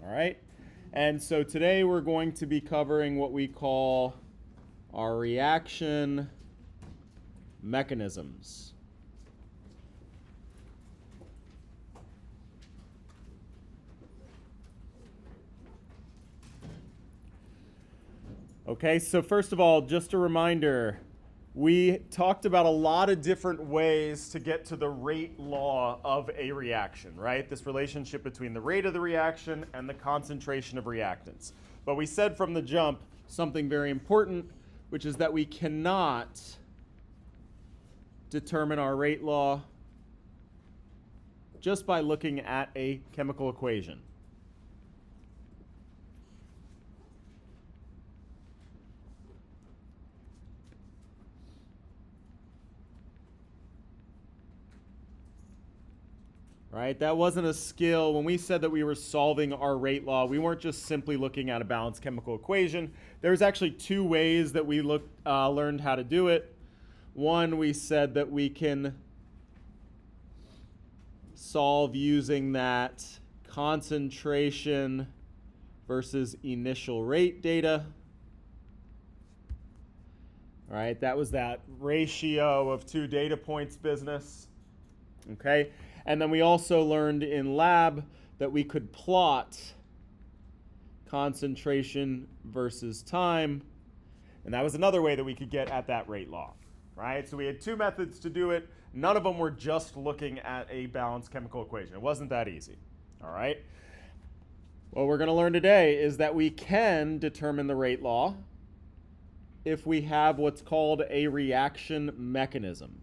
All right? And so today we're going to be covering what we call our reaction mechanisms. Okay, so first of all, just a reminder, we talked about a lot of different ways to get to the rate law of a reaction, right? This relationship between the rate of the reaction and the concentration of reactants. But we said from the jump something very important, which is that we cannot determine our rate law just by looking at a chemical equation. Right? That wasn't a skill. When we said that we were solving our rate law, we weren't just simply looking at a balanced chemical equation. There's actually two ways that we learned how to do it. One, we said that we can solve using that concentration versus initial rate data. All right, that was that ratio of two data points business. Okay, and then we also learned in lab that we could plot concentration versus time, and that was another way that we could get at that rate law, right? So we had two methods to do it. None of them were just looking at a balanced chemical equation. It wasn't that easy, all right? What we're going to learn today is that we can determine the rate law if we have what's called a reaction mechanism.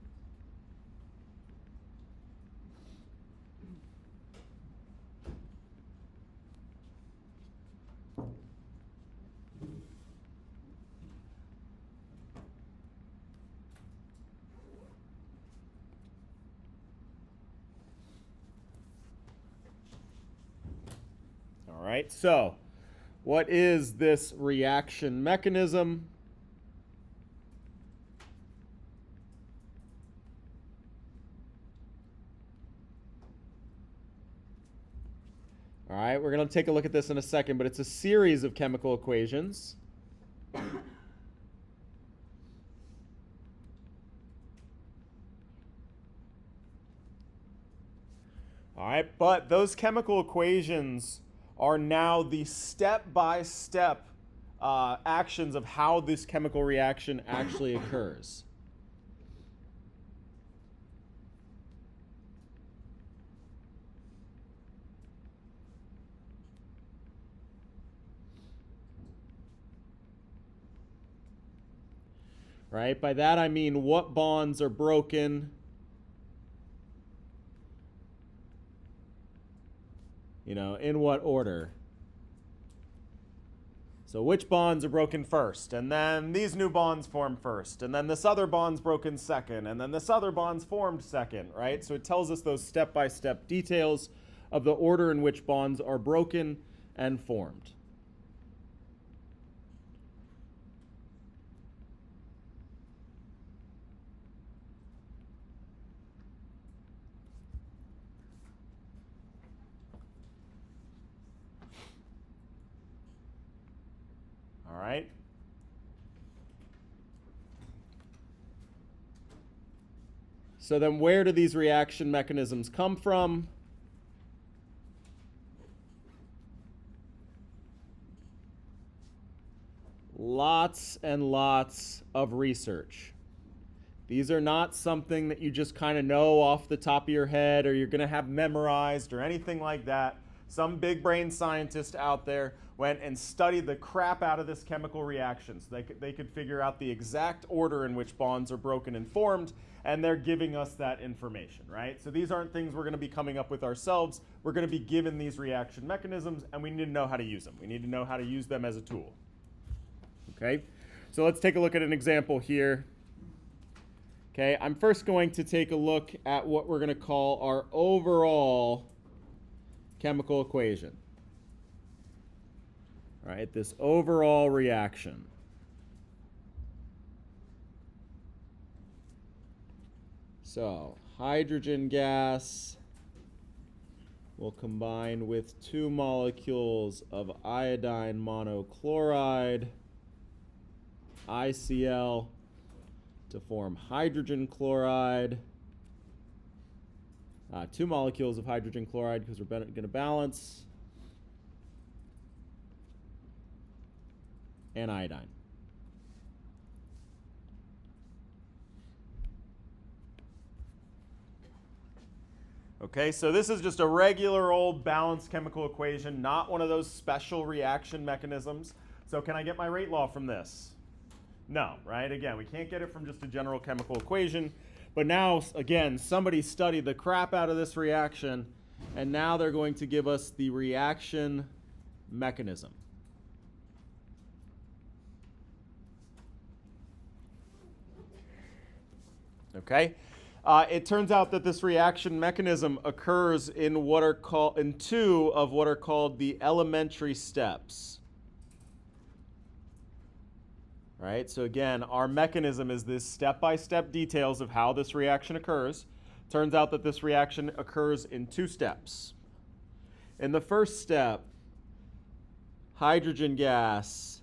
All right, so what is this reaction mechanism? All right, we're going to take a look at this in a second, but it's a series of chemical equations. All right, but those chemical equations are now the step-by-step actions of how this chemical reaction actually occurs. Right? By that I mean what bonds are broken, in what order. So which bonds are broken first, and then these new bonds form first, and then this other bond's broken second, and then this other bond's formed second, right? So it tells us those step-by-step details of the order in which bonds are broken and formed. All right? So then where do these reaction mechanisms come from? Lots and lots of research. These are not something that you just kind of know off the top of your head or you're going to have memorized or anything like that. Some big brain scientist out there went and studied the crap out of this chemical reaction so they could figure out the exact order in which bonds are broken and formed, and they're giving us that information, right? So these aren't things we're going to be coming up with ourselves. We're going to be given these reaction mechanisms, and we need to know how to use them. We need to know how to use them as a tool. Okay, so let's take a look at an example here. Okay, I'm first going to take a look at what we're going to call our overall chemical equation. All right, this overall reaction. So, hydrogen gas will combine with 2 molecules of iodine monochloride, ICl, to form hydrogen chloride. 2 molecules of hydrogen chloride because we're going to balance, and iodine. Okay, so this is just a regular old balanced chemical equation, not one of those special reaction mechanisms. So can I get my rate law from this? No, right? Again, we can't get it from just a general chemical equation. But now, again, somebody studied the crap out of this reaction, and now they're going to give us the reaction mechanism. Okay? It turns out that this reaction mechanism occurs in two of what are called the elementary steps. Right? So again, our mechanism is this step-by-step details of how this reaction occurs. Turns out that this reaction occurs in 2 steps. In the first step, hydrogen gas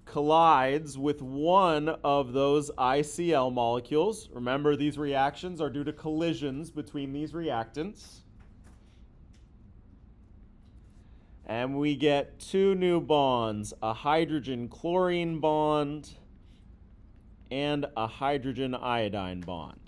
collides with one of those ICl molecules. Remember, these reactions are due to collisions between these reactants. And we get 2 new bonds, a hydrogen-chlorine bond and a hydrogen-iodine bond.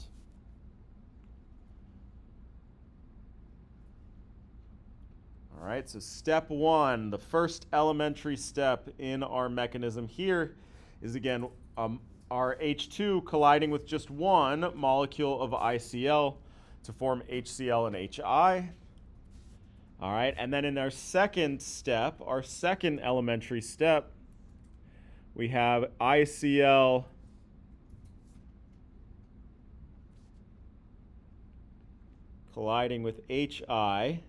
All right, so step 1, the first elementary step in our mechanism here is, again, our H2 colliding with just one molecule of ICl to form HCl and HI. All right, and then in our second step, our second elementary step, we have ICl colliding with HI.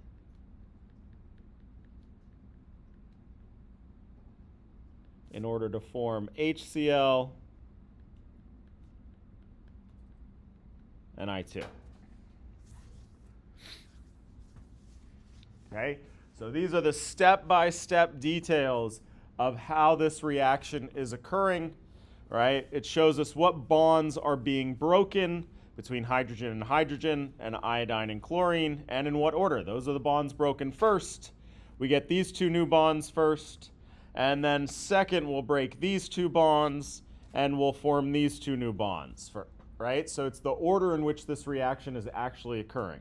In order to form HCl and I2. Okay, so these are the step-by-step details of how this reaction is occurring, right? It shows us what bonds are being broken between hydrogen and iodine and chlorine, and in what order. Those are the bonds broken first. We get these 2 new bonds first, and then second we'll break these 2 bonds, and we'll form these 2 new bonds, right? So it's the order in which this reaction is actually occurring.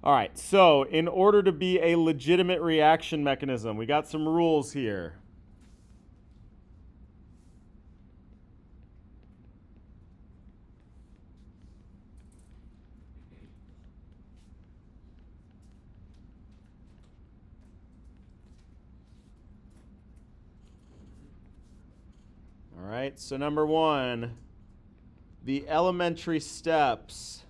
All right, so in order to be a legitimate reaction mechanism, we got some rules here. All right, so number 1, the elementary steps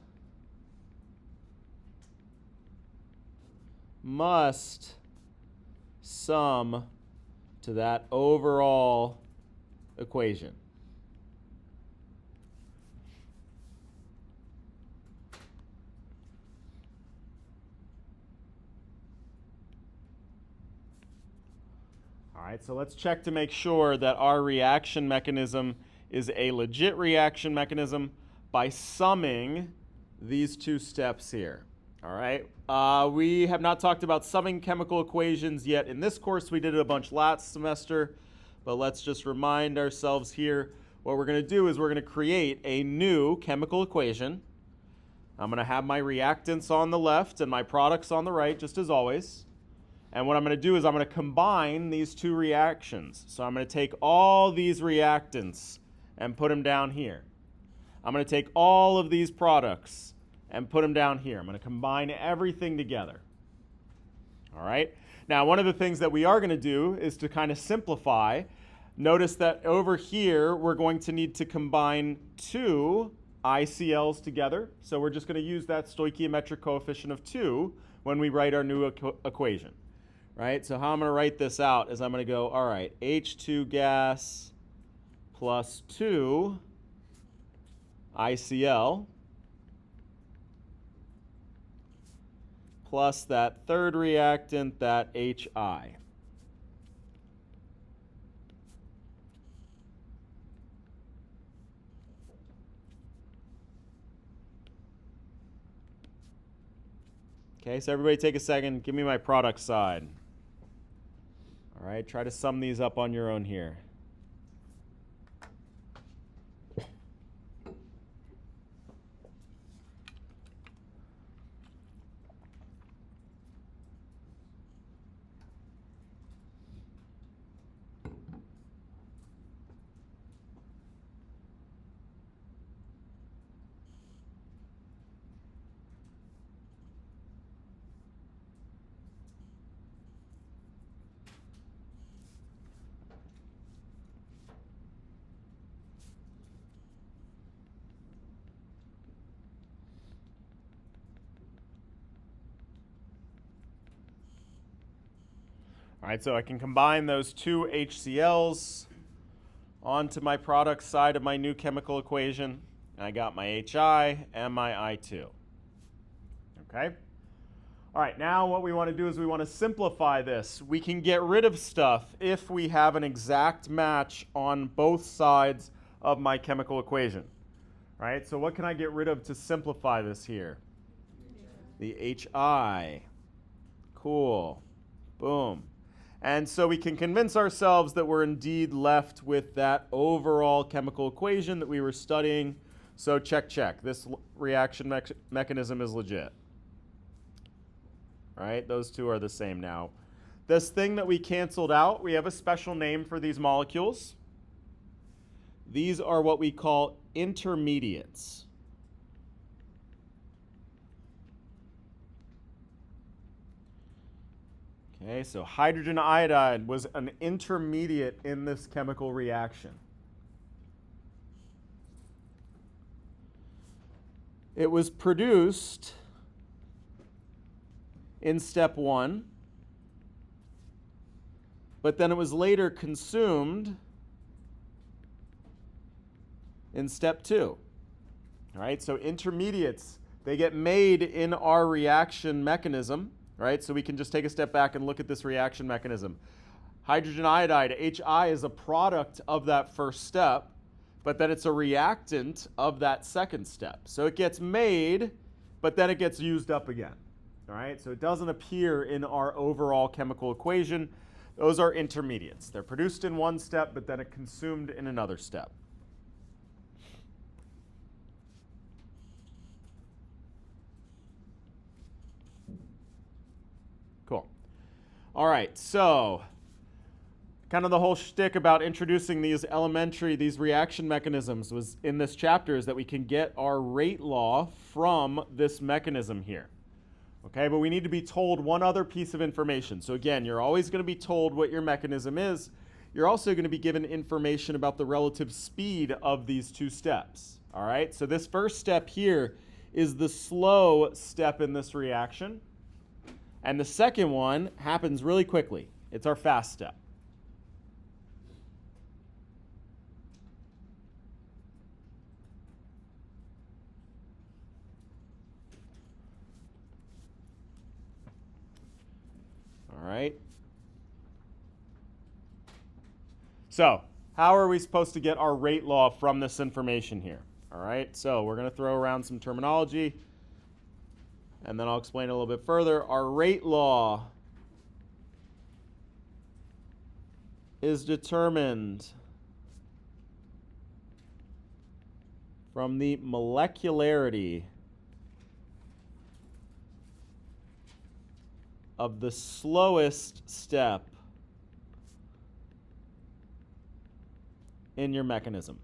must sum to that overall equation. All right, so let's check to make sure that our reaction mechanism is a legit reaction mechanism by summing these 2 steps here. All right, we have not talked about summing chemical equations yet in this course. We did it a bunch last semester, but let's just remind ourselves here. What we're going to do is we're going to create a new chemical equation. I'm going to have my reactants on the left and my products on the right, just as always. And what I'm going to do is I'm going to combine these 2 reactions. So I'm going to take all these reactants and put them down here. I'm going to take all of these products and put them down here. I'm going to combine everything together. All right? Now, one of the things that we are going to do is to kind of simplify. Notice that over here, we're going to need to combine 2 ICLs together. So we're just going to use that stoichiometric coefficient of 2 when we write our new equation. Right? So how I'm going to write this out is I'm going to go, all right, H2 gas plus 2 ICl plus that third reactant, that HI. Okay, so everybody take a second. Give me my product side. All right, try to sum these up on your own here. All right, so I can combine those two HCl's onto my product side of my new chemical equation. And I got my HI and my I2. Okay? All right, now what we want to do is we want to simplify this. We can get rid of stuff if we have an exact match on both sides of my chemical equation. All right, so what can I get rid of to simplify this here? The HI. Cool. Boom. And so we can convince ourselves that we're indeed left with that overall chemical equation that we were studying. So check, check. This reaction mechanism is legit. All right, those two are the same now. This thing that we canceled out, we have a special name for these molecules. These are what we call intermediates. Okay, so hydrogen iodide was an intermediate in this chemical reaction. It was produced in step 1, but then it was later consumed in step 2. All right, so intermediates, they get made in our reaction mechanism. Right, so we can just take a step back and look at this reaction mechanism. Hydrogen iodide, HI, is a product of that first step, but then it's a reactant of that second step. So it gets made, but then it gets used up again. All right, so it doesn't appear in our overall chemical equation. Those are intermediates. They're produced in one step, but then it's consumed in another step. Cool. All right, so kind of the whole shtick about introducing these reaction mechanisms was in this chapter is that we can get our rate law from this mechanism here. Okay, but we need to be told one other piece of information. So again, you're always going to be told what your mechanism is. You're also going to be given information about the relative speed of these two steps. All right, so this first step here is the slow step in this reaction. And the second one happens really quickly. It's our fast step. All right. So, how are we supposed to get our rate law from this information here? All right, so we're going to throw around some terminology, and then I'll explain it a little bit further. Our rate law is determined from the molecularity of the slowest step in your mechanism.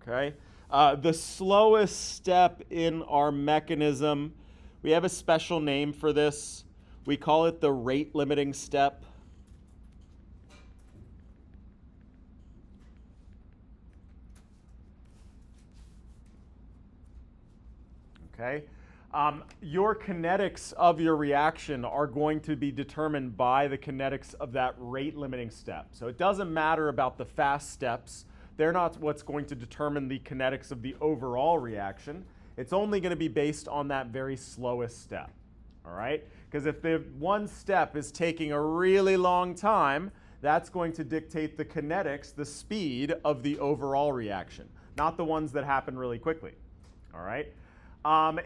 Okay. The slowest step in our mechanism, we have a special name for this. We call it the rate limiting step. okay? Your kinetics of your reaction are going to be determined by the kinetics of that rate limiting step. So it doesn't matter about the fast steps. They're not what's going to determine the kinetics of the overall reaction. It's only going to be based on that very slowest step, all right? Because if the one step is taking a really long time, that's going to dictate the kinetics, the speed of the overall reaction, not the ones that happen really quickly, all right?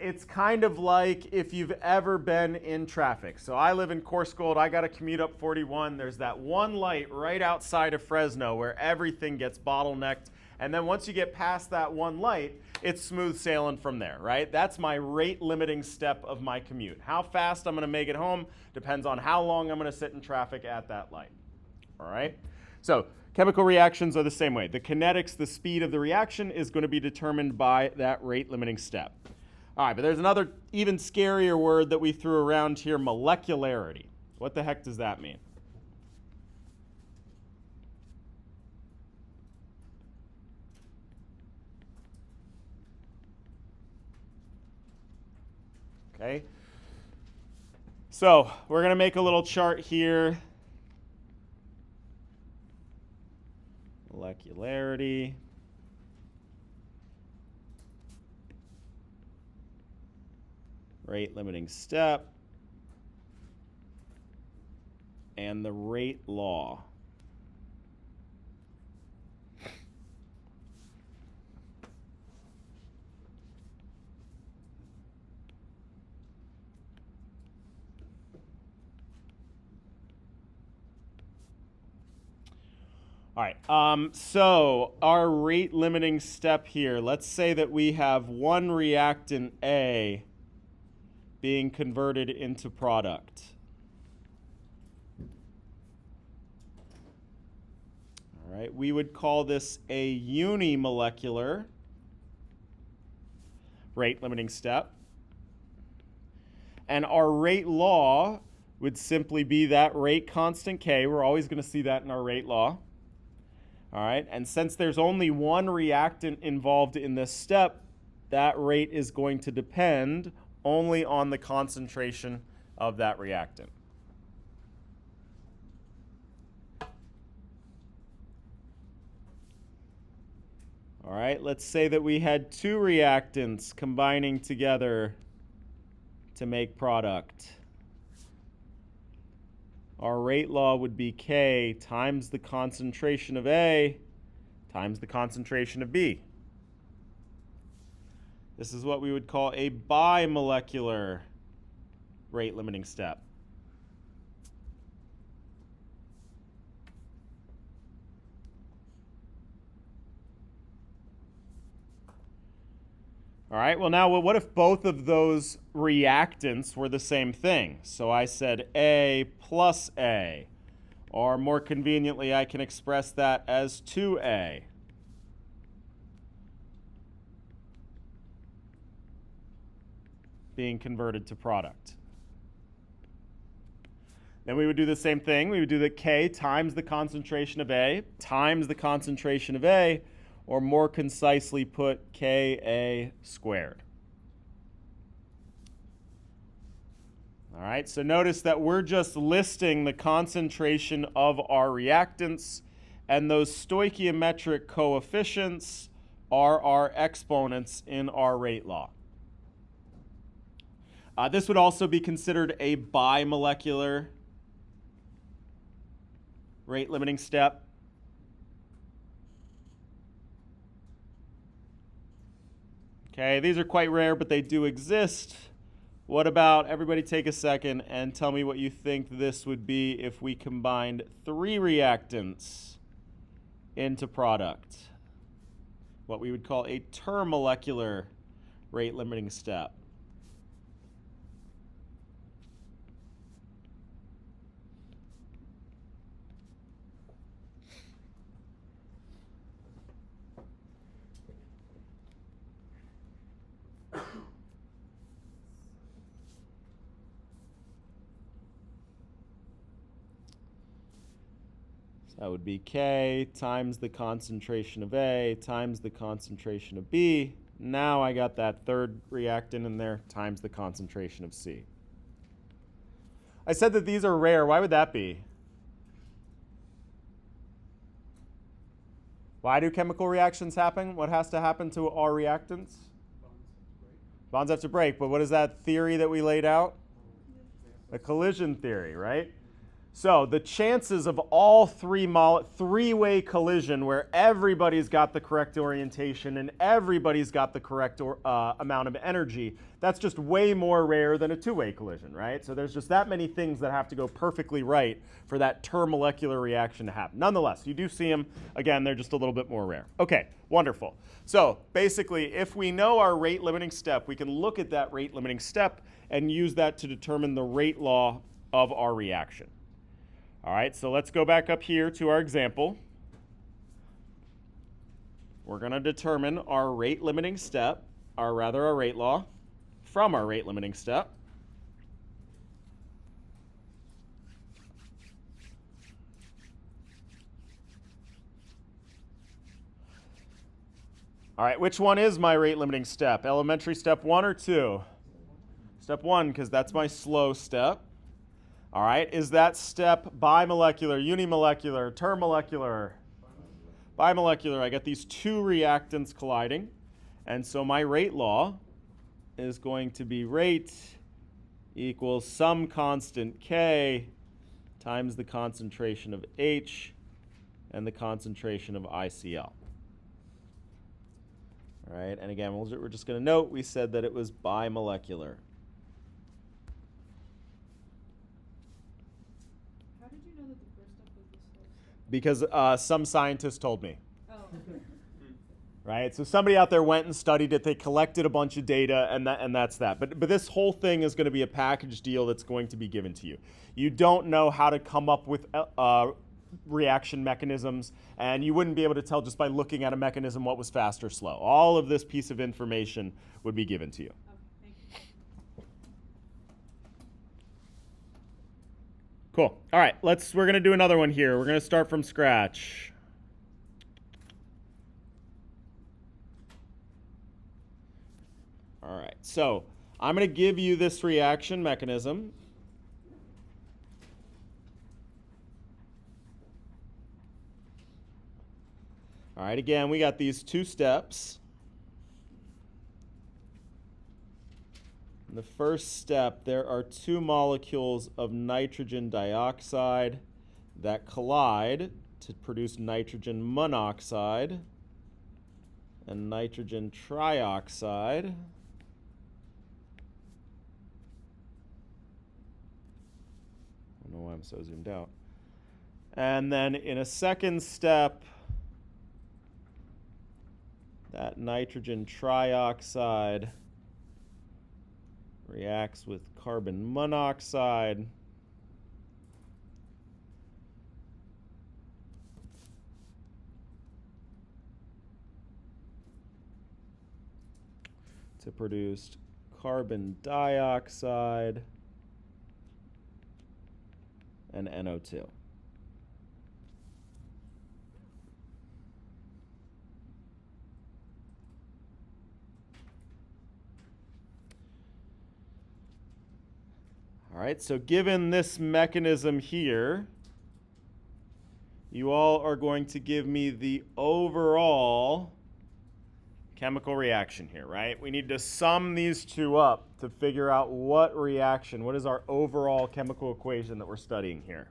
It's kind of like if you've ever been in traffic. So I live in Coarsegold. I got to commute up 41. There's that one light right outside of Fresno where everything gets bottlenecked. And then once you get past that one light, it's smooth sailing from there, right? That's my rate limiting step of my commute. How fast I'm going to make it home depends on how long I'm going to sit in traffic at that light, all right? So chemical reactions are the same way. The kinetics, the speed of the reaction is going to be determined by that rate limiting step. All right, but there's another even scarier word that we threw around here, molecularity. What the heck does that mean? Okay. So we're going to make a little chart here. Molecularity. Rate limiting step, and the rate law. All right, so our rate limiting step here, let's say that we have one reactant A being converted into product. All right, we would call this a unimolecular rate limiting step. And our rate law would simply be that rate constant K. We're always going to see that in our rate law. All right, and since there's only one reactant involved in this step, that rate is going to depend only on the concentration of that reactant. All right, let's say that we had two reactants combining together to make product. Our rate law would be K times the concentration of A times the concentration of B. This is what we would call a bimolecular rate limiting step. All right, well now what if both of those reactants were the same thing? So I said A plus A, or more conveniently I can express that as 2A. Being converted to product. Then we would do the same thing. We would do the K times the concentration of A times the concentration of A, or more concisely put, Ka squared. All right, so notice that we're just listing the concentration of our reactants, and those stoichiometric coefficients are our exponents in our rate law. This would also be considered a bimolecular rate limiting step. Okay, these are quite rare, but they do exist. What about, everybody take a second and tell me what you think this would be if we combined 3 reactants into product. What we would call a termolecular rate limiting step. That would be K times the concentration of A times the concentration of B Now I got that third reactant in there times the concentration of C. I said that these are rare. Why would that be? Why do chemical reactions happen? What has to happen to our reactants? Bonds have to break. But what is that theory that we laid out? The collision theory, right? So the chances of all three-way collision where everybody's got the correct orientation and everybody's got the correct amount of energy, that's just way more rare than a two-way collision, right? So there's just that many things that have to go perfectly right for that termolecular reaction to happen. Nonetheless, you do see them. Again, they're just a little bit more rare. Okay, wonderful. So basically, if we know our rate limiting step, we can look at that rate limiting step and use that to determine the rate law of our reaction. All right, so let's go back up here to our example. We're going to determine our rate limiting step, or rather our rate law, from our rate limiting step. All right, which one is my rate limiting step? Elementary step 1 or 2? Step 1, because that's my slow step. All right, is that step bimolecular, unimolecular, termolecular? Bimolecular. I got these two reactants colliding. And so my rate law is going to be rate equals some constant K times the concentration of H and the concentration of ICl. All right, and again, we're just going to note we said that it was bimolecular. Because some scientists told me. Oh. Right? So somebody out there went and studied it. They collected a bunch of data, and that's that. But this whole thing is going to be a package deal that's going to be given to you. You don't know how to come up with reaction mechanisms, and you wouldn't be able to tell just by looking at a mechanism what was fast or slow. All of this piece of information would be given to you. Okay, thank you. Cool. All right, we're going to do another one here. We're going to start from scratch. All right, so I'm going to give you this reaction mechanism. All right, again, we got these two steps. In the first step, there are two molecules of nitrogen dioxide that collide to produce nitrogen monoxide and nitrogen trioxide. I don't know why I'm so zoomed out. And then in a second step, that nitrogen trioxide reacts with carbon monoxide to produce carbon dioxide and NO2. All right, so given this mechanism here, you all are going to give me the overall chemical reaction here, right? We need to sum these two up to figure out what reaction, what is our overall chemical equation that we're studying here.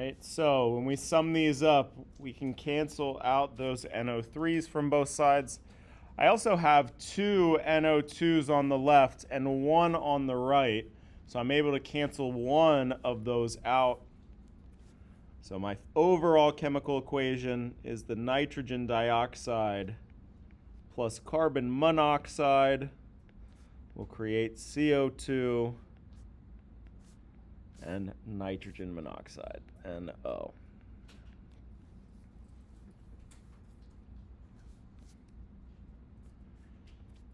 right, so when we sum these up, we can cancel out those NO3s from both sides. I also have 2 NO2s on the left and 1 on the right, so I'm able to cancel one of those out. So my overall chemical equation is the nitrogen dioxide plus carbon monoxide will create CO2 and nitrogen monoxide, NO.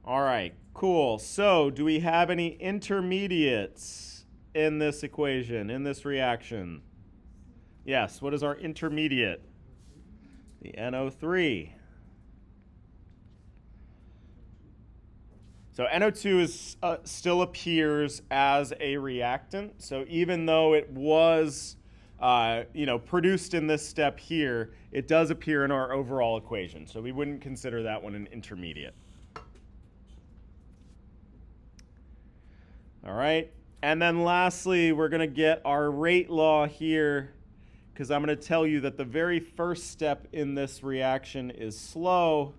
All right, cool. So do we have any intermediates in this equation, in this reaction? Yes, what is our intermediate? The NO3. So NO2 still appears as a reactant. So even though it was produced in this step here, it does appear in our overall equation. So we wouldn't consider that one an intermediate. All right, and then lastly, we're going to get our rate law here, because I'm going to tell you that the very first step in this reaction is slow,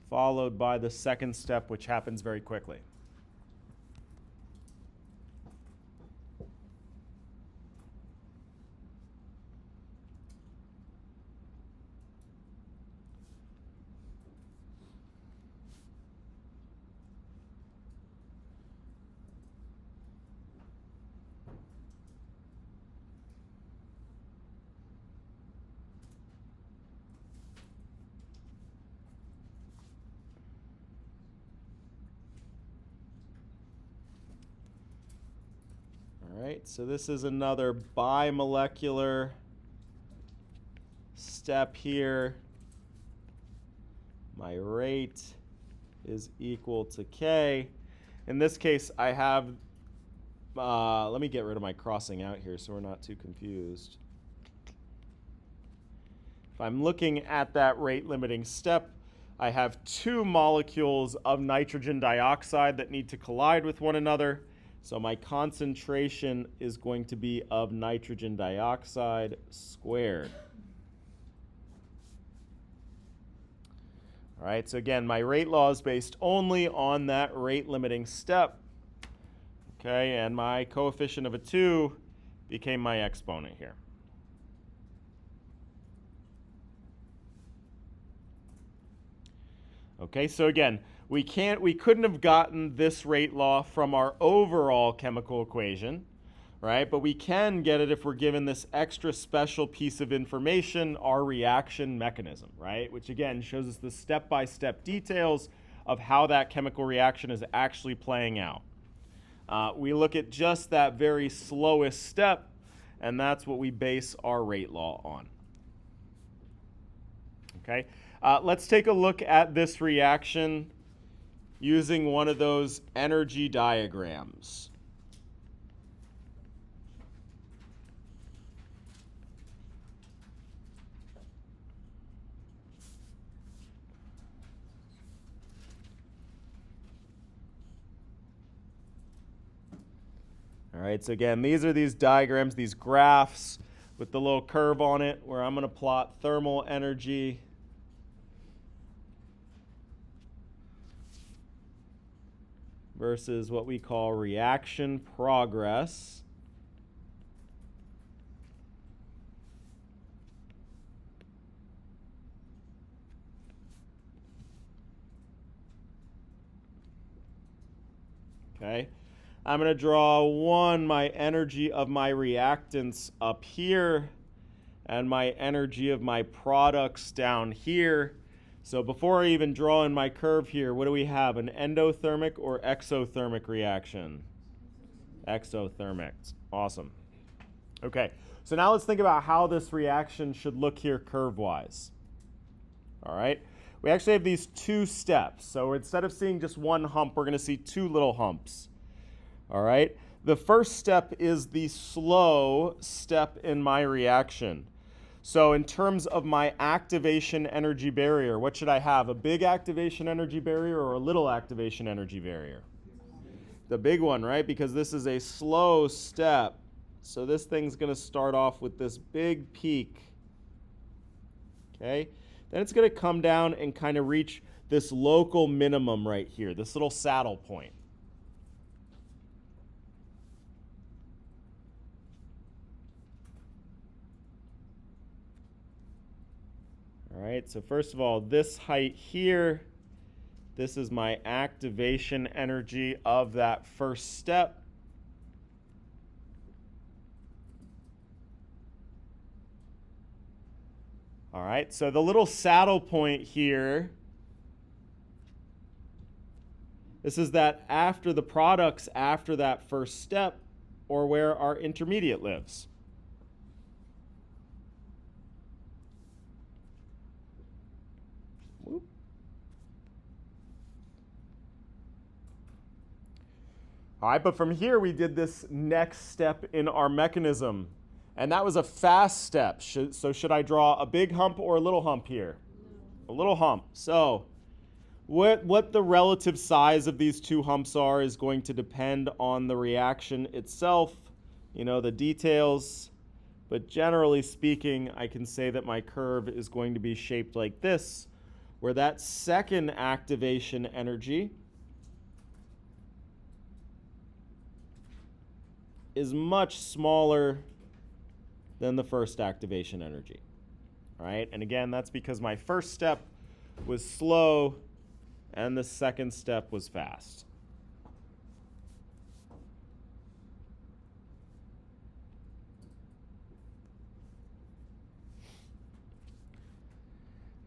followed by the second step, which happens very quickly. All right, so this is another bimolecular step here. My rate is equal to K. In this case, I have, let me get rid of my crossing out here so we're not too confused. If I'm looking at that rate limiting step, I have 2 molecules of nitrogen dioxide that need to collide with one another. So my concentration is going to be of nitrogen dioxide squared. All right, so again, my rate law is based only on that rate limiting step. Okay, and my coefficient of a 2 became my exponent here. Okay, so again, we couldn't have gotten this rate law from our overall chemical equation, right? But we can get it if we're given this extra special piece of information, our reaction mechanism, right? Which again shows us the step-by-step details of how that chemical reaction is actually playing out. We look at just that very slowest step, and that's what we base our rate law on. Okay, let's take a look at this reaction using one of those energy diagrams. All right, so again, these are these diagrams, these graphs with the little curve on it where I'm going to plot thermal energy versus what we call reaction progress. Okay, I'm going to draw my energy of my reactants up here and my energy of my products down here. So before I even draw in my curve here, what do we have? An endothermic or exothermic reaction? Exothermic. Awesome. Okay, so now let's think about how this reaction should look here curve-wise. All right, we actually have these 2 steps. So instead of seeing just one hump, we're going to see 2 little humps. All right, the first step is the slow step in my reaction. So in terms of my activation energy barrier, what should I have? A big activation energy barrier or a little activation energy barrier? The big one, right? Because this is a slow step. So this thing's going to start off with this big peak. Okay? Then it's going to come down and kind of reach this local minimum right here, this little saddle point. All right, so first of all, this height here, this is my activation energy of that first step. All right, so the little saddle point here, this is that after the products after that first step, or where our intermediate lives. Whoop. All right, but from here we did this next step in our mechanism, and that was a fast step. So should I draw a big hump or a little hump here? A little hump. So what the relative size of these two humps are is going to depend on the reaction itself, the details. But generally speaking, I can say that my curve is going to be shaped like this, where that second activation energy is much smaller than the first activation energy. All right, and again, that's because my first step was slow and the second step was fast.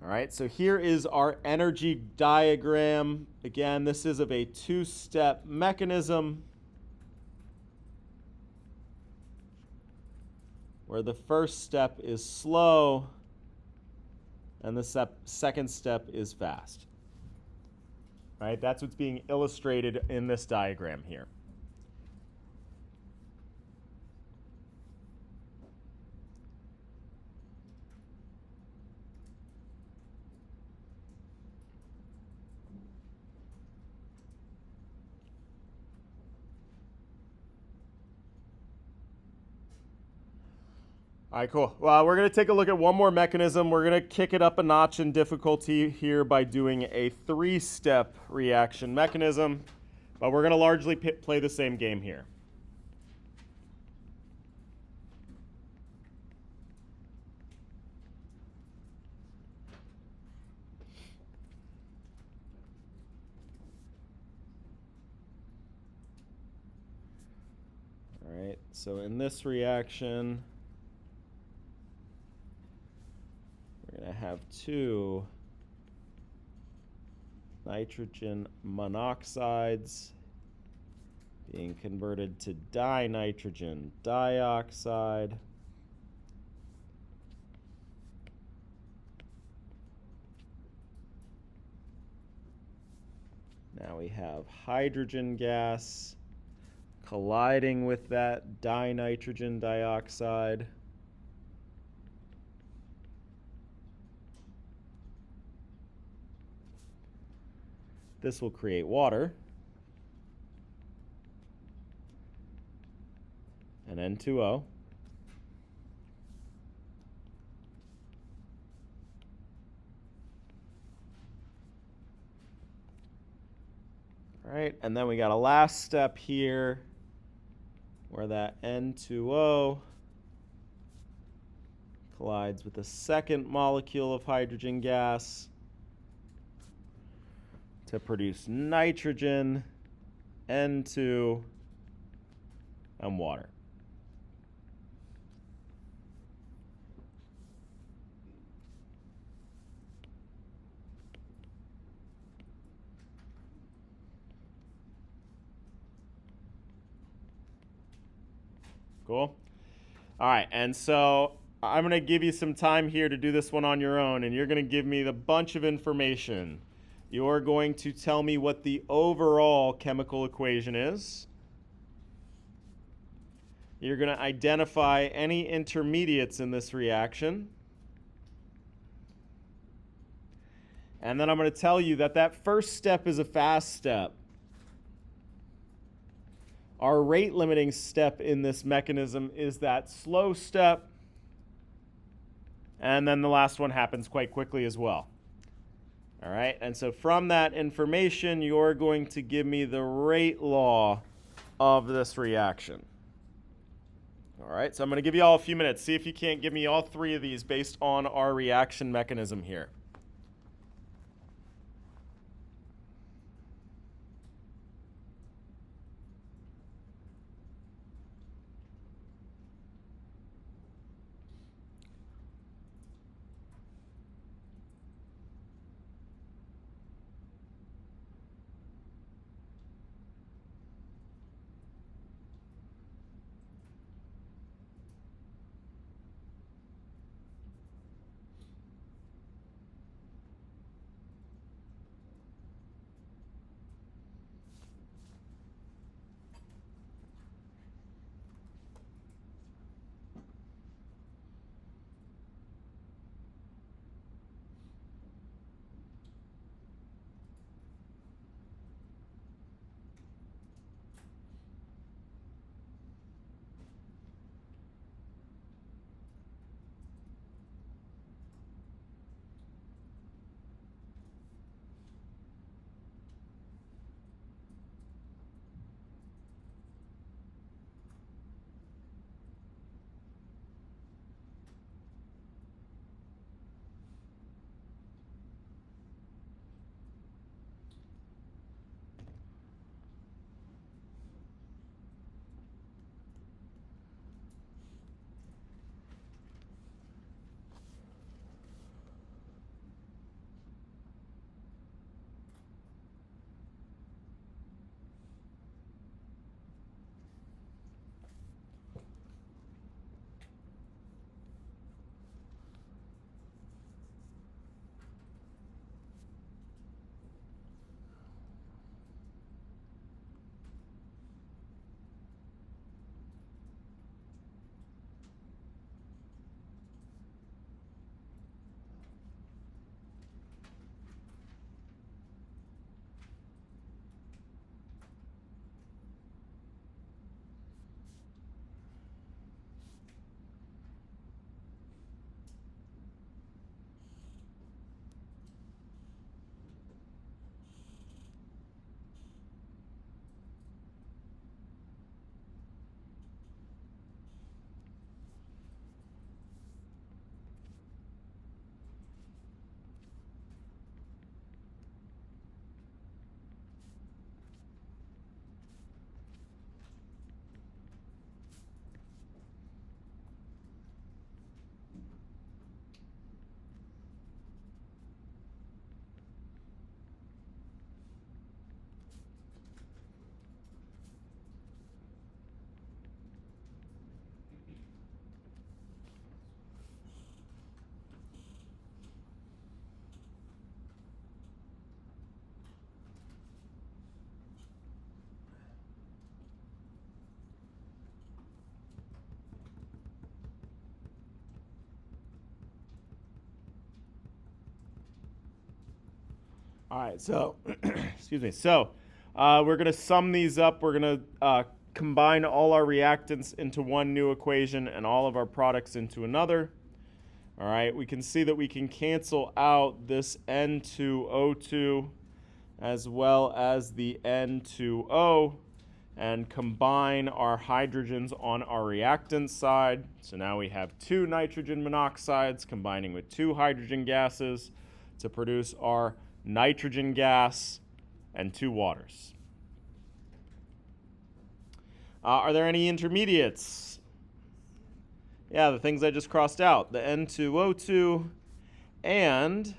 All right, so here is our energy diagram. Again, this is of a two-step mechanism where the first step is slow and the second step is fast. All right, that's what's being illustrated in this diagram here. All right, cool. Well, we're going to take a look at one more mechanism. We're going to kick it up a notch in difficulty here by doing a three-step reaction mechanism, but we're going to largely play the same game here. All right, so in this reaction, we're going to have two nitrogen monoxides being converted to dinitrogen dioxide. Now we have hydrogen gas colliding with that dinitrogen dioxide. This will create water, and N2O. All right, and then we got a last step here where that N2O collides with the second molecule of hydrogen gas to produce nitrogen, N2, and water. Cool? All right, and so I'm going to give you some time here to do this one on your own, and you're going to give me the bunch of information. You're going to tell me what the overall chemical equation is. You're going to identify any intermediates in this reaction. And then I'm going to tell you that that first step is a fast step. Our rate limiting step in this mechanism is that slow step, and then the last one happens quite quickly as well. All right, and so from that information, you're going to give me the rate law of this reaction. All right, so I'm going to give you all a few minutes. See if you can't give me all three of these based on our reaction mechanism here. All right, so, excuse me. So we're going to sum these up. We're going to combine all our reactants into one new equation and all of our products into another. All right, we can see that we can cancel out this N2O2 as well as the N2O and combine our hydrogens on our reactant side. So now we have two nitrogen monoxides combining with two hydrogen gases to produce our nitrogen gas and two waters. Are there any intermediates? Yeah, the things I just crossed out, the N2O2 and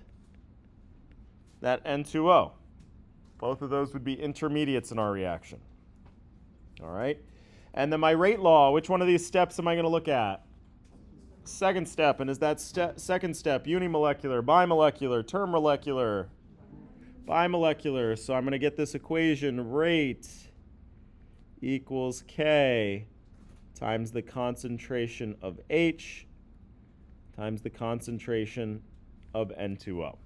that N2O. Both of those would be intermediates in our reaction. All right. And then my rate law, which one of these steps am I going to look at? Second step. And is that second step unimolecular, bimolecular, termolecular? Bimolecular. So I'm going to get this equation, rate equals K times the concentration of H times the concentration of N2O.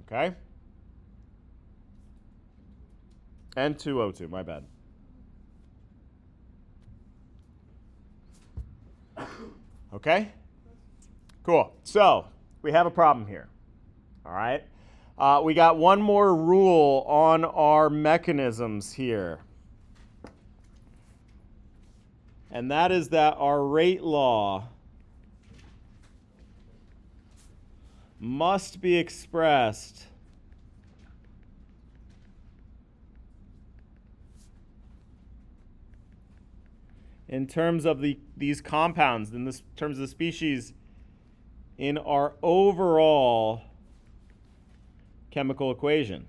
Okay? N2O2, my bad. Okay? Cool. So, we have a problem here. All right? We got one more rule on our mechanisms here. And that is that our rate law must be expressed in terms of these compounds, in this terms of the species, in our overall chemical equation.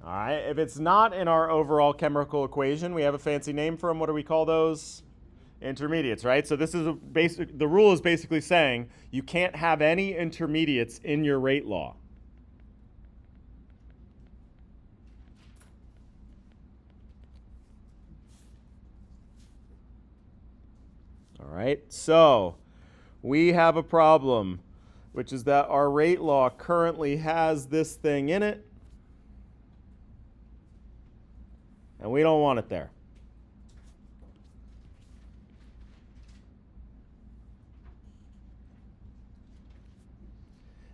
All right, if it's not in our overall chemical equation, we have a fancy name for them. What do we call those? Intermediates, right? So this is the rule is basically saying you can't have any intermediates in your rate law. All right, so we have a problem, which is that our rate law currently has this thing in it, and we don't want it there.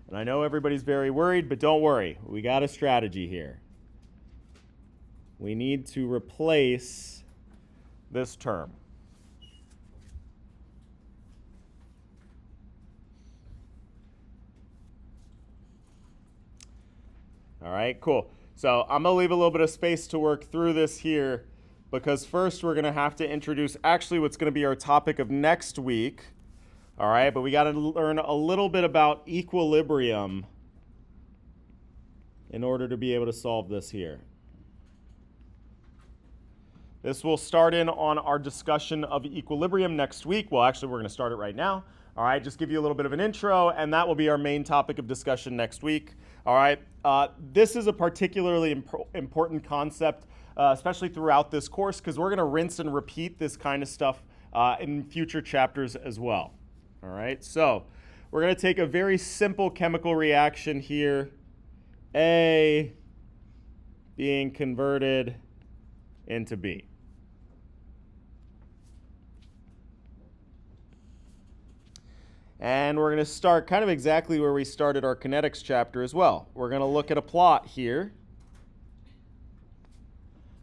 And I know everybody's very worried, but don't worry. We got a strategy here. We need to replace this term. All right, cool. So I'm going to leave a little bit of space to work through this here, because first we're going to have to introduce actually what's going to be our topic of next week. All right, but we got to learn a little bit about equilibrium in order to be able to solve this here. This will start in on our discussion of equilibrium next week. Well, actually, we're going to start it right now. All right, just give you a little bit of an intro, and that will be our main topic of discussion next week. All right, this is a particularly important concept, especially throughout this course, because we're going to rinse and repeat this kind of stuff in future chapters as well. All right, so we're going to take a very simple chemical reaction here, A being converted into B. And we're going to start kind of exactly where we started our kinetics chapter as well. We're going to look at a plot here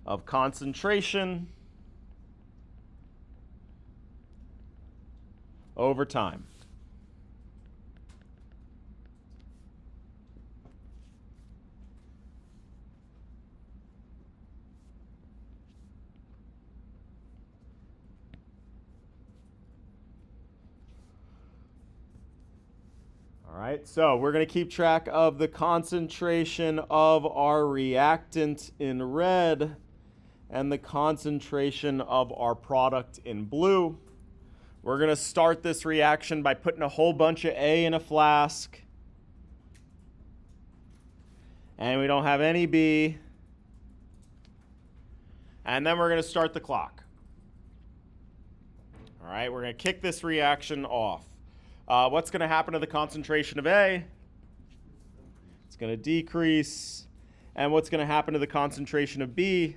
of concentration over time. All right, so we're going to keep track of the concentration of our reactant in red and the concentration of our product in blue. We're going to start this reaction by putting a whole bunch of A in a flask. And we don't have any B. And then we're going to start the clock. All right, we're going to kick this reaction off. What's going to happen to the concentration of A? It's going to decrease. And what's going to happen to the concentration of B?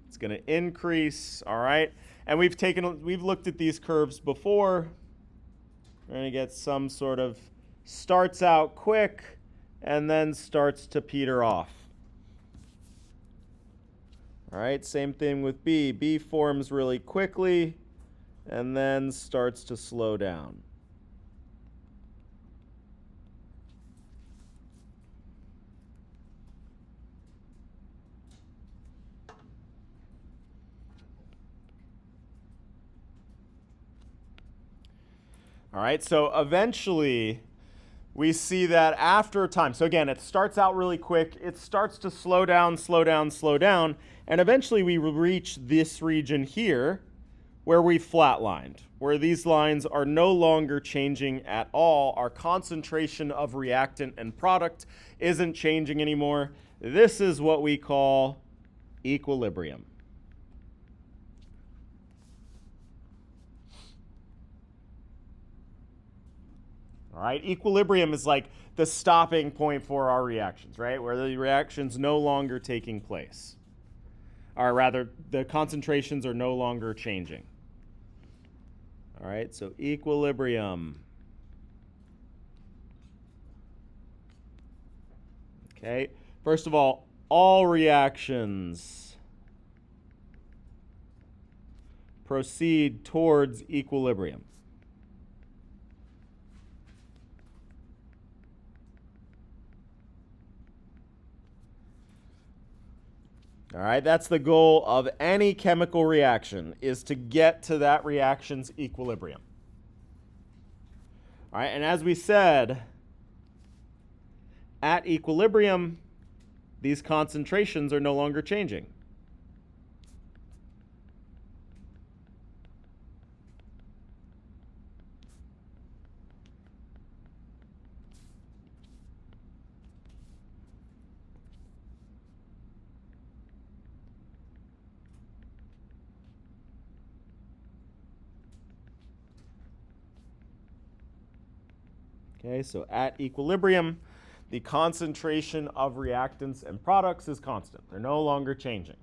It's going to increase. All right. And we've looked at these curves before. We're going to get some sort of starts out quick and then starts to peter off. All right, same thing with B. B forms really quickly and then starts to slow down. All right, so eventually we see that after time, so again, it starts out really quick, it starts to slow down, slow down, slow down, and eventually we reach this region here where we flatlined, where these lines are no longer changing at all. Our concentration of reactant and product isn't changing anymore. This is what we call equilibrium. All right, equilibrium is like the stopping point for our reactions, right? Where the reaction's no longer taking place. Or rather, the concentrations are no longer changing. All right, so equilibrium. Okay, first of all reactions proceed towards equilibrium. All right, that's the goal of any chemical reaction, is to get to that reaction's equilibrium. All right, and as we said, at equilibrium, these concentrations are no longer changing. Okay, so at equilibrium, the concentration of reactants and products is constant. They're no longer changing.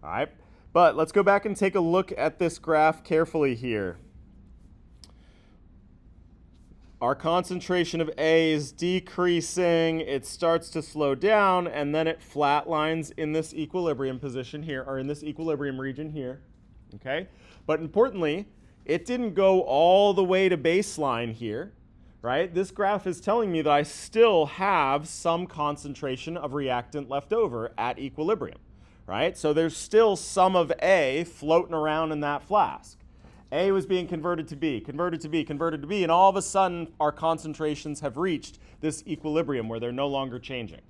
All right, but let's go back and take a look at this graph carefully here. Our concentration of A is decreasing, it starts to slow down, and then it flatlines in this equilibrium position here, or in this equilibrium region here, okay? But importantly, it didn't go all the way to baseline here, right? This graph is telling me that I still have some concentration of reactant left over at equilibrium, right? So there's still some of A floating around in that flask. A was being converted to B, converted to B, converted to B, and all of a sudden our concentrations have reached this equilibrium where they're no longer changing.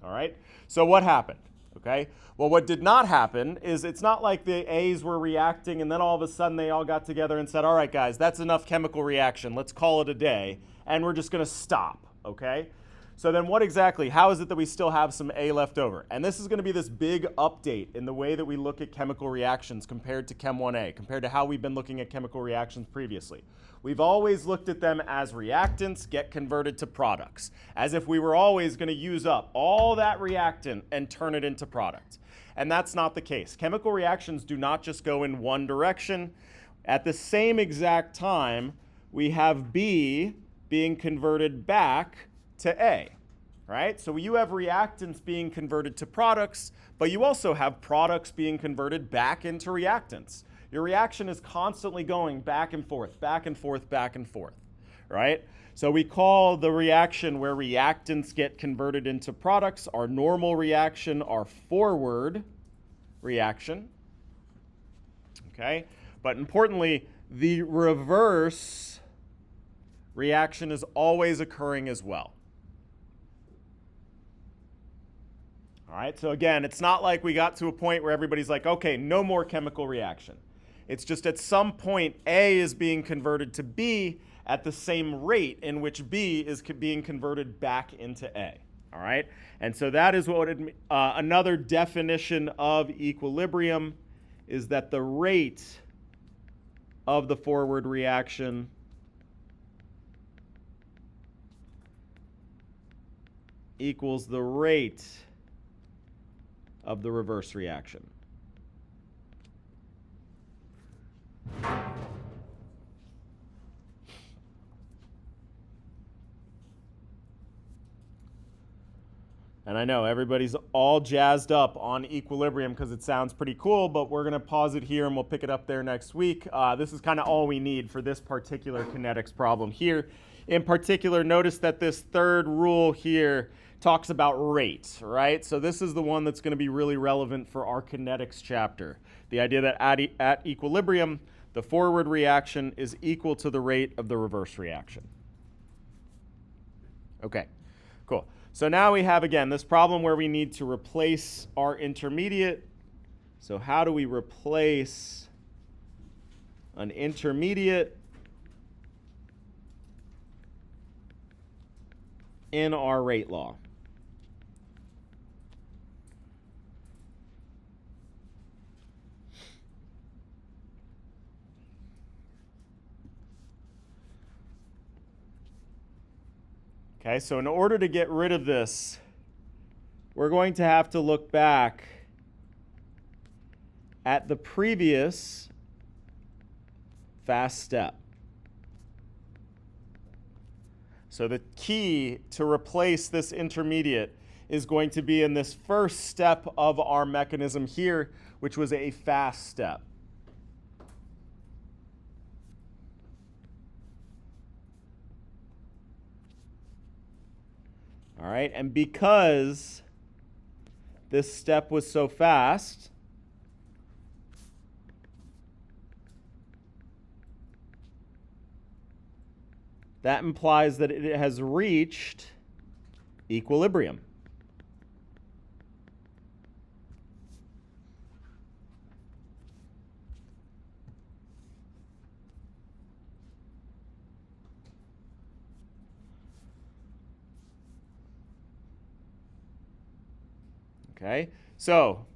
All right? So what happened? Okay? Well, what did not happen is it's not like the A's were reacting and then all of a sudden they all got together and said, all right, guys, that's enough chemical reaction. Let's call it a day, and we're just going to stop. Okay? So then how is it that we still have some A left over? And this is going to be this big update in the way that we look at chemical reactions compared to Chem1A, compared to how we've been looking at chemical reactions previously. We've always looked at them as reactants get converted to products, as if we were always going to use up all that reactant and turn it into product. And that's not the case. Chemical reactions do not just go in one direction. At the same exact time, we have B being converted back to A, right? So you have reactants being converted to products, but you also have products being converted back into reactants. Your reaction is constantly going back and forth, back and forth, back and forth, right? So we call the reaction where reactants get converted into products, our normal reaction, our forward reaction, okay? But importantly, the reverse reaction is always occurring as well. All right, so again, it's not like we got to a point where everybody's like, okay, no more chemical reaction. It's just at some point, A is being converted to B at the same rate in which B is being converted back into A. All right, and so that is what another definition of equilibrium is that the rate of the forward reaction equals the rate of the reverse reaction. And I know everybody's all jazzed up on equilibrium because it sounds pretty cool, but we're going to pause it here and we'll pick it up there next week. This is kind of all we need for this particular kinetics problem here. In particular, notice that this third rule here talks about rate, right? So this is the one that's going to be really relevant for our kinetics chapter. The idea that at equilibrium, the forward reaction is equal to the rate of the reverse reaction. Okay, cool. So now we have, again, this problem where we need to replace our intermediate. So how do we replace an intermediate in our rate law? Okay, so in order to get rid of this, we're going to have to look back at the previous fast step. So the key to replace this intermediate is going to be in this first step of our mechanism here, which was a fast step. All right, and because this step was so fast, that implies that it has reached equilibrium. Okay, so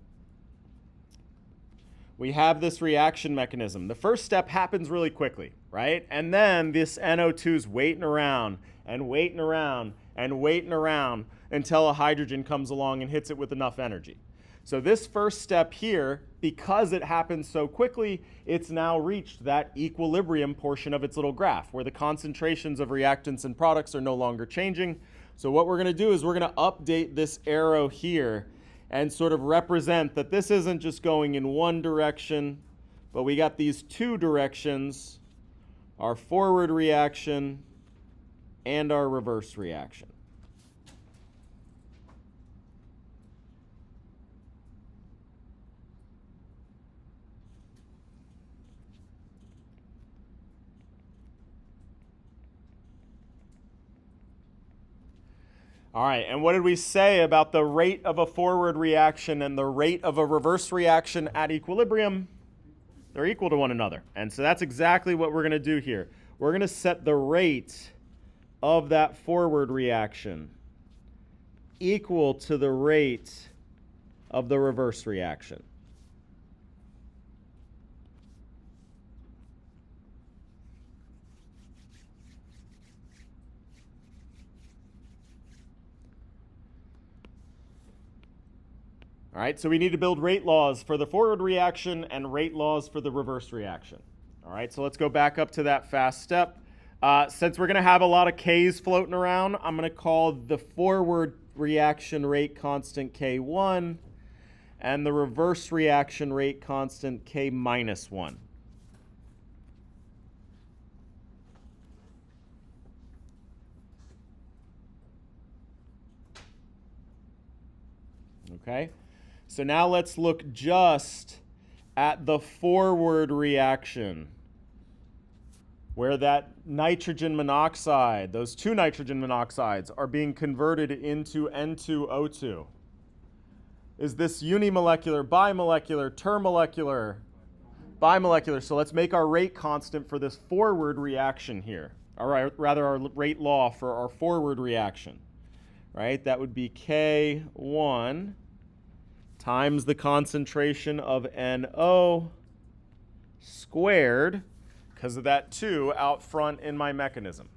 we have this reaction mechanism. The first step happens really quickly, right? And then this NO2 is waiting around and waiting around and waiting around until a hydrogen comes along and hits it with enough energy. So this first step here, because it happens so quickly, it's now reached that equilibrium portion of its little graph where the concentrations of reactants and products are no longer changing. So what we're going to do is we're going to update this arrow here and sort of represent that this isn't just going in one direction, but we got these two directions, our forward reaction and our reverse reaction. All right, and what did we say about the rate of a forward reaction and the rate of a reverse reaction at equilibrium? They're equal to one another. And so that's exactly what we're going to do here. We're going to set the rate of that forward reaction equal to the rate of the reverse reaction. All right, so we need to build rate laws for the forward reaction and rate laws for the reverse reaction. All right, so let's go back up to that fast step. Since we're going to have a lot of K's floating around, I'm going to call the forward reaction rate constant K1 and the reverse reaction rate constant K minus 1. Okay? So now let's look just at the forward reaction, where that nitrogen monoxide, those two nitrogen monoxides, are being converted into N2O2. Is this unimolecular, bimolecular, termolecular? Bimolecular. So let's make our rate constant for this forward reaction here. Or rather, our rate law for our forward reaction. Right? That would be K1 times the concentration of NO squared, because of that 2 out front in my mechanism.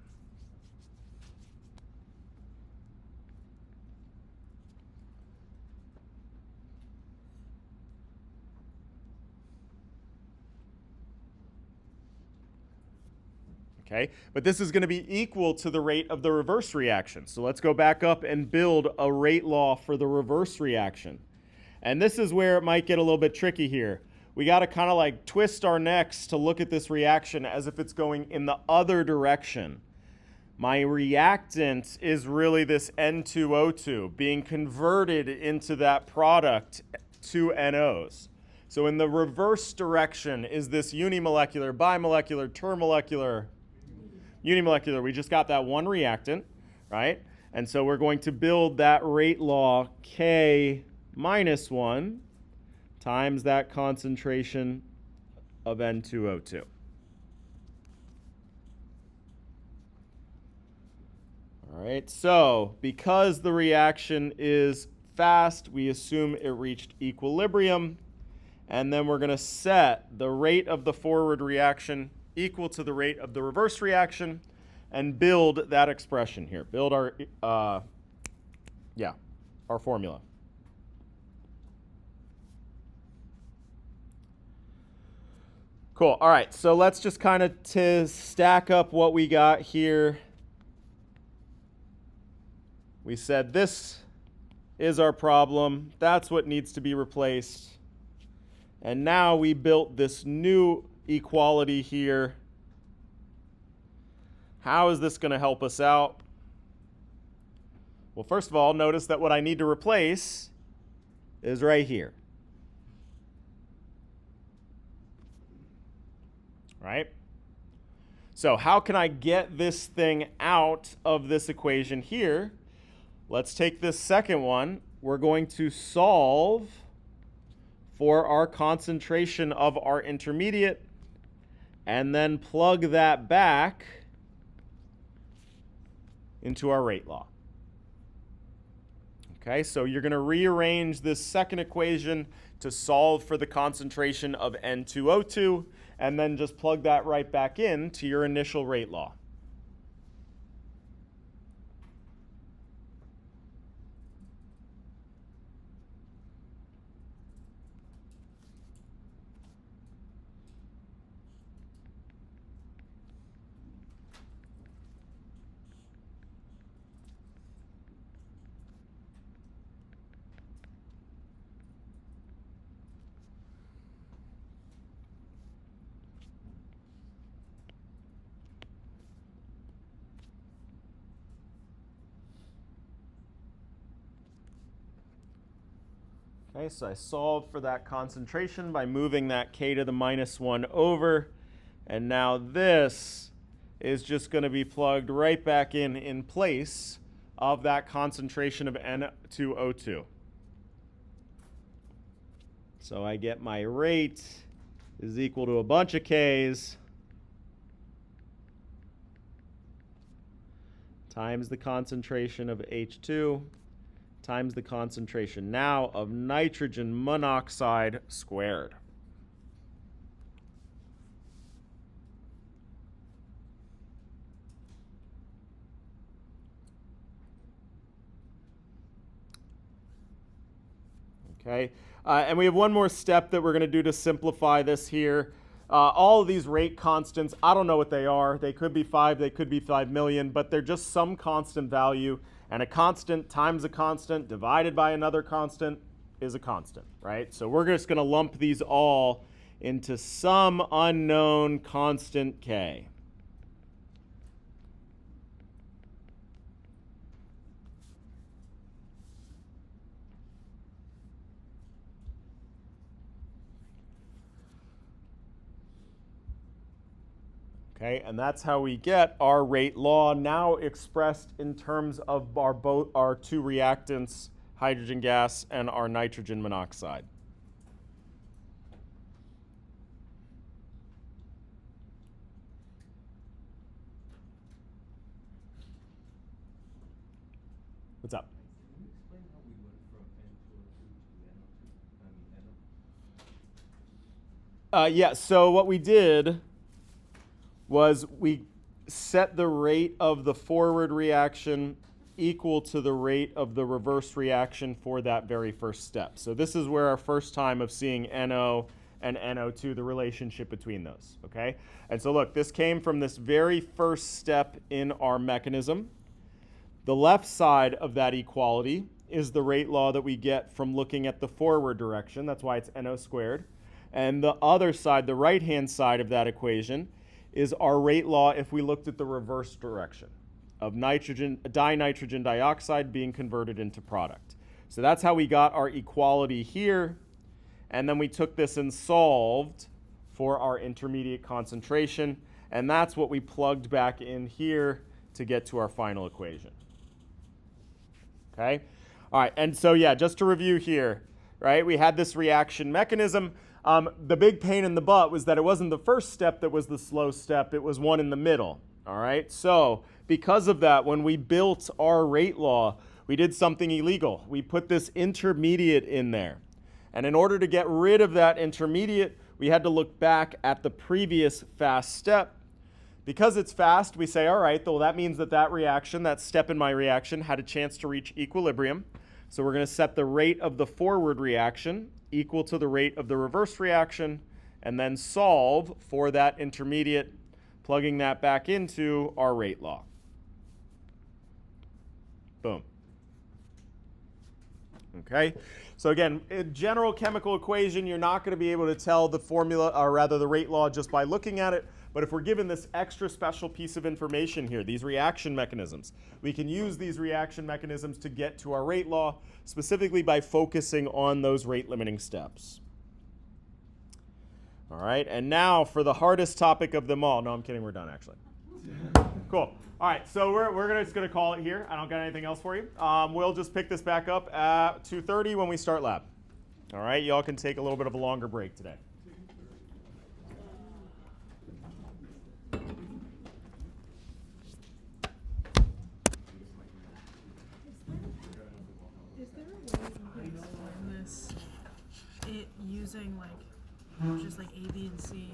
Okay, but this is going to be equal to the rate of the reverse reaction. So let's go back up and build a rate law for the reverse reaction. And this is where it might get a little bit tricky here. We got to kind of like twist our necks to look at this reaction as if it's going in the other direction. My reactant is really this N2O2 being converted into that product, 2 NOs. So in the reverse direction is this unimolecular, bimolecular, termolecular, unimolecular. We just got that one reactant, right? And so we're going to build that rate law K minus 1 times that concentration of N2O2. All right, so because the reaction is fast, we assume it reached equilibrium, and then we're going to set the rate of the forward reaction equal to the rate of the reverse reaction, and build that expression here. Build our, our formula. Cool. All right, so let's just kind of stack up what we got here. We said this is our problem. That's what needs to be replaced. And now we built this new equality here. How is this going to help us out? Well, first of all, notice that what I need to replace is right here. Right? So how can I get this thing out of this equation here? Let's take this second one. We're going to solve for our concentration of our intermediate and then plug that back into our rate law. Okay, so you're going to rearrange this second equation to solve for the concentration of N2O2 and then just plug that right back in to your initial rate law. Okay, so I solve for that concentration by moving that k to the -1 over. And now this is just going to be plugged right back in place of that concentration of N2O2. So I get my rate is equal to a bunch of k's times the concentration of H2 times the concentration now of nitrogen monoxide squared. Okay, and we have one more step that we're going to do to simplify this here. All of these rate constants, I don't know what they are. They could be 5, they could be 5 million, but they're just some constant value. And a constant times a constant divided by another constant is a constant, right? So we're just going to lump these all into some unknown constant k. Okay, and that's how we get our rate law now expressed in terms of our two reactants, hydrogen gas and our nitrogen monoxide. What's up? Can you explain how we went from N2O2 to NO2? Yeah, so what we did was we set the rate of the forward reaction equal to the rate of the reverse reaction for that very first step. So this is where our first time of seeing NO and NO2, the relationship between those, okay? And so look, this came from this very first step in our mechanism. The left side of that equality is the rate law that we get from looking at the forward direction. That's why it's NO squared. And the other side, the right-hand side of that equation, is our rate law if we looked at the reverse direction of dinitrogen dioxide being converted into product. So that's how we got our equality here. And then we took this and solved for our intermediate concentration. And that's what we plugged back in here to get to our final equation. Okay? All right, and so yeah, just to review here, right? We had this reaction mechanism. The big pain in the butt was that it wasn't the first step that was the slow step, it was one in the middle, all right? So because of that, when we built our rate law, we did something illegal. We put this intermediate in there. And in order to get rid of that intermediate, we had to look back at the previous fast step Because it's fast, we say, all right, well, that means that that reaction, that step in my reaction, had a chance to reach equilibrium. So we're going to set the rate of the forward reaction equal to the rate of the reverse reaction, and then solve for that intermediate, plugging that back into our rate law. Boom. Okay, so again, in general chemical equation, you're not going to be able to tell the formula, or rather the rate law, just by looking at it. But if we're given this extra special piece of information here, these reaction mechanisms, we can use these reaction mechanisms to get to our rate law, specifically by focusing on those rate limiting steps. All right, and now for the hardest topic of them all. No, I'm kidding, we're done actually. Cool. All right, so we're just going to call it here. I don't got anything else for you. We'll just pick this back up at 2:30 when we start lab. All right, y'all can take a little bit of a longer break today. Is there a way you can explain this using like just like A, B, and C